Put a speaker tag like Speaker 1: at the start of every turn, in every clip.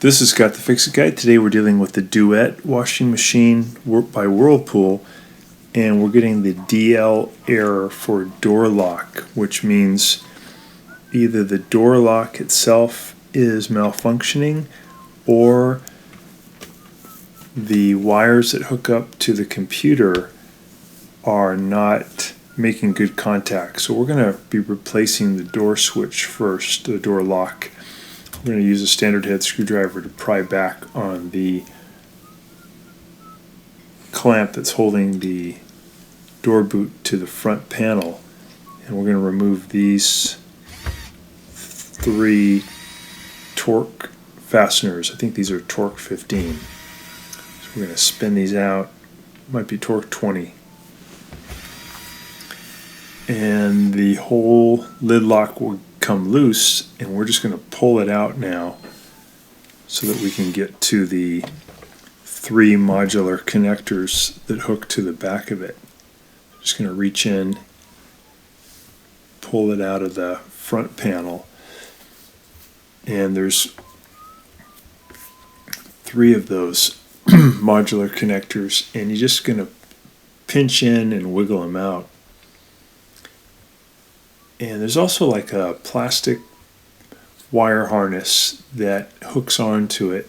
Speaker 1: This is Scott the Fix-It Guy. Today we're dealing with the Duet washing machine by Whirlpool, and we're getting the DL error for door lock, which means either the door lock itself is malfunctioning or the wires that hook up to the computer are not making good contact. So we're going to be replacing the door switch first, the door lock. We're going to use a standard head screwdriver to pry back on the clamp that's holding the door boot to the front panel, and we're going to remove these 3 torque fasteners. I think these are torque 15. So we're going to spin these out. Might be torque 20. And the whole lid lock will come loose, and we're just going to pull it out now so that we can get to the 3 modular connectors that hook to the back of it. Just going to reach in, pull it out of the front panel, and there's 3 of those modular connectors, and you're just going to pinch in and wiggle them out. And there's also like a plastic wire harness that hooks onto it,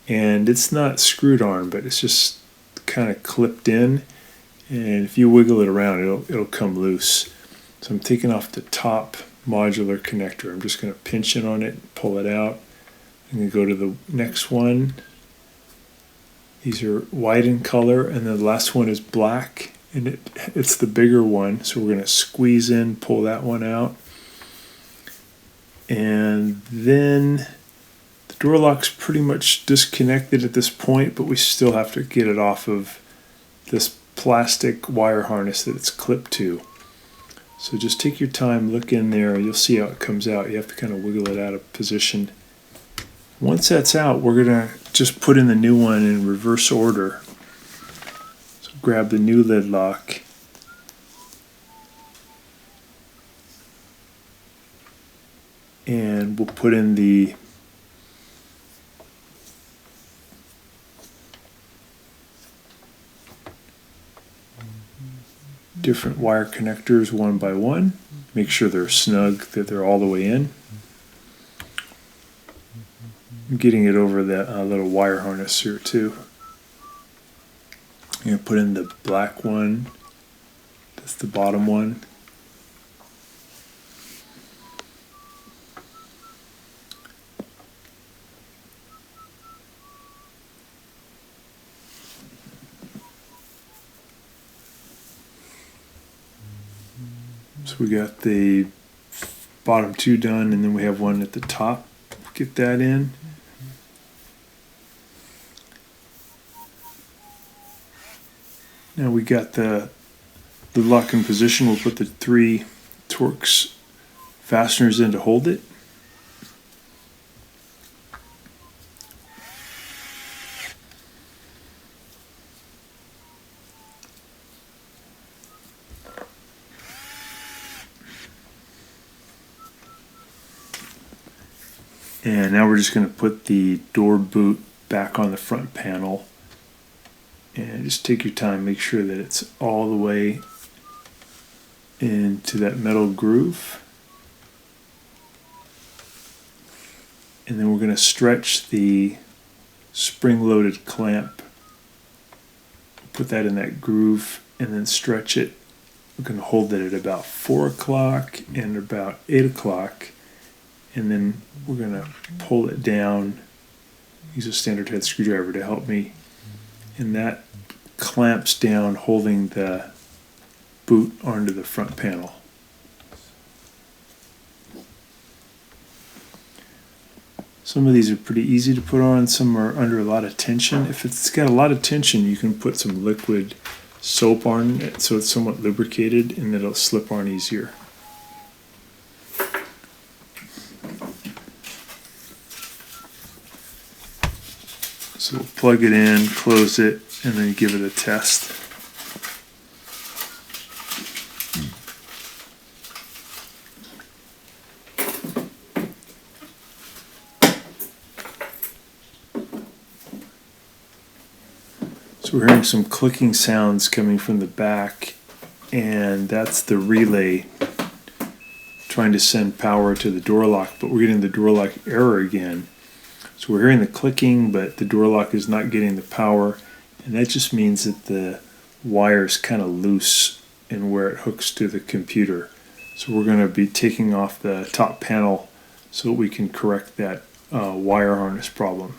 Speaker 1: and it's not screwed on, but it's just kind of clipped in, and if you wiggle it around it'll come loose. So I'm taking off the top modular connector. I'm just going to pinch in on it, pull it out. I'm going to go to the next one. These are white in color, and the last one is black, and it's the bigger one, so we're going to squeeze in, pull that one out. And then the door lock's pretty much disconnected at this point, but we still have to get it off of this plastic wire harness that it's clipped to. So just take your time, look in there, you'll see how it comes out. You have to kind of wiggle it out of position. Once that's out, we're going to just put in the new one in reverse order. So grab the new lid lock, and we'll put in the different wire connectors one by one. Make sure they're snug, that they're all the way in. I'm getting it over that little wire harness here too. I'm going to put in the black one. That's the bottom one. So we got the bottom 2 done, and then we have one at the top. Get that in. Now we got the lock in position. We'll put the 3 Torx fasteners in to hold it. And now we're just going to put the door boot back on the front panel. And just take your time, make sure that it's all the way into that metal groove. And then we're going to stretch the spring-loaded clamp. Put that in that groove and then stretch it. We're going to hold it at about 4 o'clock and about 8 o'clock. And then we're going to pull it down. Use a standard head screwdriver to help me. And that clamps down, holding the boot onto the front panel. Some of these are pretty easy to put on, some are under a lot of tension. If it's got a lot of tension, you can put some liquid soap on it so it's somewhat lubricated, and it'll slip on easier. So we'll plug it in, close it, and then give it a test. So we're hearing some clicking sounds coming from the back, and that's the relay trying to send power to the door lock, but we're getting the door lock error again. So we're hearing the clicking, but the door lock is not getting the power, and that just means that the wire is kind of loose in where it hooks to the computer. So we're going to be taking off the top panel so that we can correct that wire harness problem.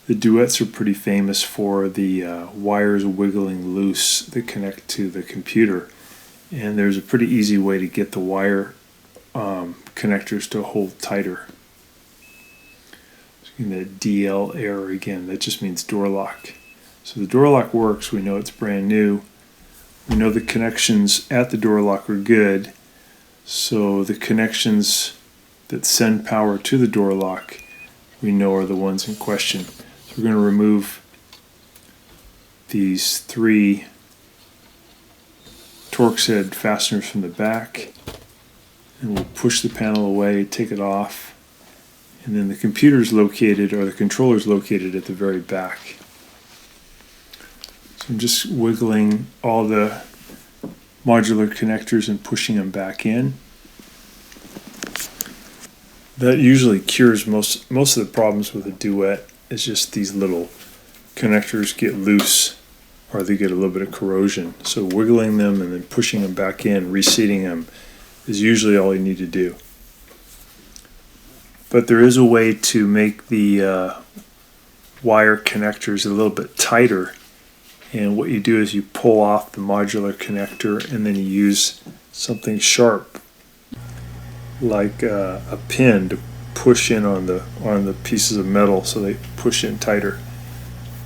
Speaker 1: The Duets are pretty famous for the wires wiggling loose that connect to the computer, and there's a pretty easy way to get the wire connectors to hold tighter. So the DL error again, that just means door lock. So the door lock works, we know it's brand new. We know the connections at the door lock are good, so the connections that send power to the door lock we know are the ones in question. So we're going to remove these 3 Torx head fasteners from the back, and we'll push the panel away, take it off, and then the computer's located, or the controller's located at the very back. So I'm just wiggling all the modular connectors and pushing them back in. That usually cures most of the problems with a Duet. It's just these little connectors get loose, or they get a little bit of corrosion. So wiggling them and then pushing them back in, reseating them, is usually all you need to do. But there is a way to make the wire connectors a little bit tighter. And what you do is you pull off the modular connector and then you use something sharp like a pin to push in on the pieces of metal so they push in tighter.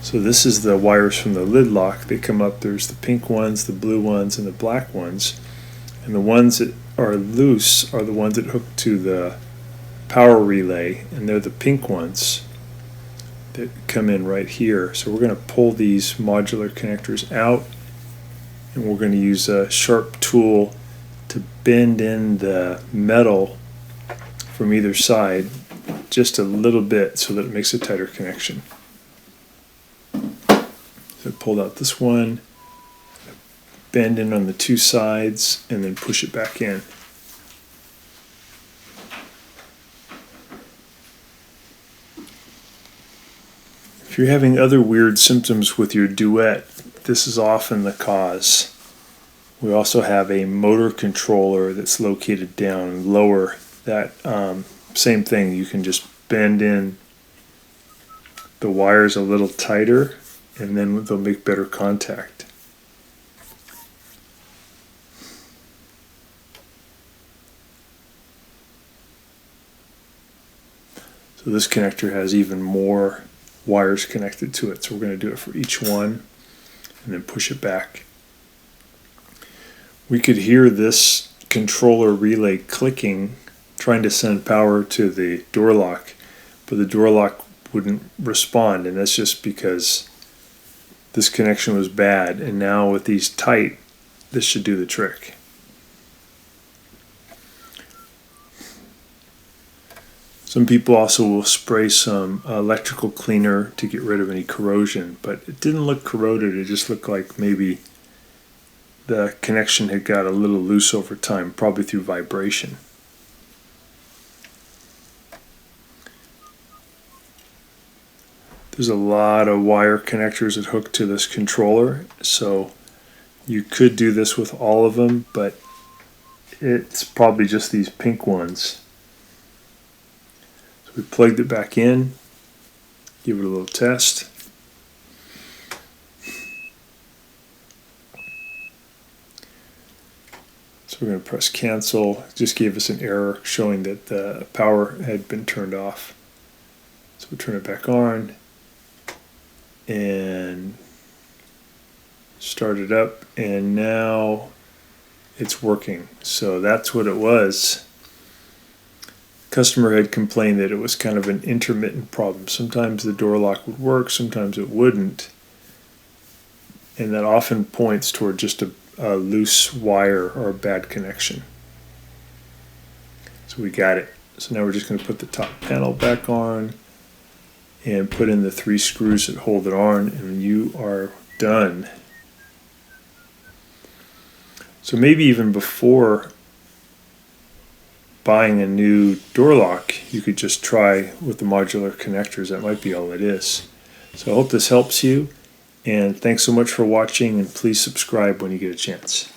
Speaker 1: So this is the wires from the lid lock. They come up, there's the pink ones, the blue ones, and the black ones. And the ones that are loose are the ones that hook to the power relay, and they're the pink ones that come in right here. So we're going to pull these modular connectors out, and we're going to use a sharp tool to bend in the metal from either side just a little bit so that it makes a tighter connection. So I pulled out this one, bend in on the 2 sides, and then push it back in. If you're having other weird symptoms with your Duet, this is often the cause. We also have a motor controller that's located down lower. That same thing, you can just bend in the wires a little tighter and then they'll make better contact. So this connector has even more wires connected to it, so we're going to do it for each one and then push it back. We could hear this controller relay clicking, trying to send power to the door lock, but the door lock wouldn't respond, and that's just because this connection was bad, and now with these tight, this should do the trick. Some people also will spray some electrical cleaner to get rid of any corrosion, but it didn't look corroded, it just looked like maybe the connection had got a little loose over time, probably through vibration. There's a lot of wire connectors that hook to this controller, so you could do this with all of them, but it's probably just these pink ones. So we plugged it back in, give it a little test. So we're going to press cancel. It just gave us an error showing that the power had been turned off. So we turn it back on and start it up, and now it's working. So that's what it was. Customer had complained that it was kind of an intermittent problem. Sometimes the door lock would work, sometimes it wouldn't, and that often points toward just a loose wire or a bad connection. So we got it. So now we're just going to put the top panel back on, and put in the 3 screws that hold it on, and you are done. So maybe even before buying a new door lock, you could just try with the modular connectors. That might be all it is. So I hope this helps you, and thanks so much for watching, and please subscribe when you get a chance.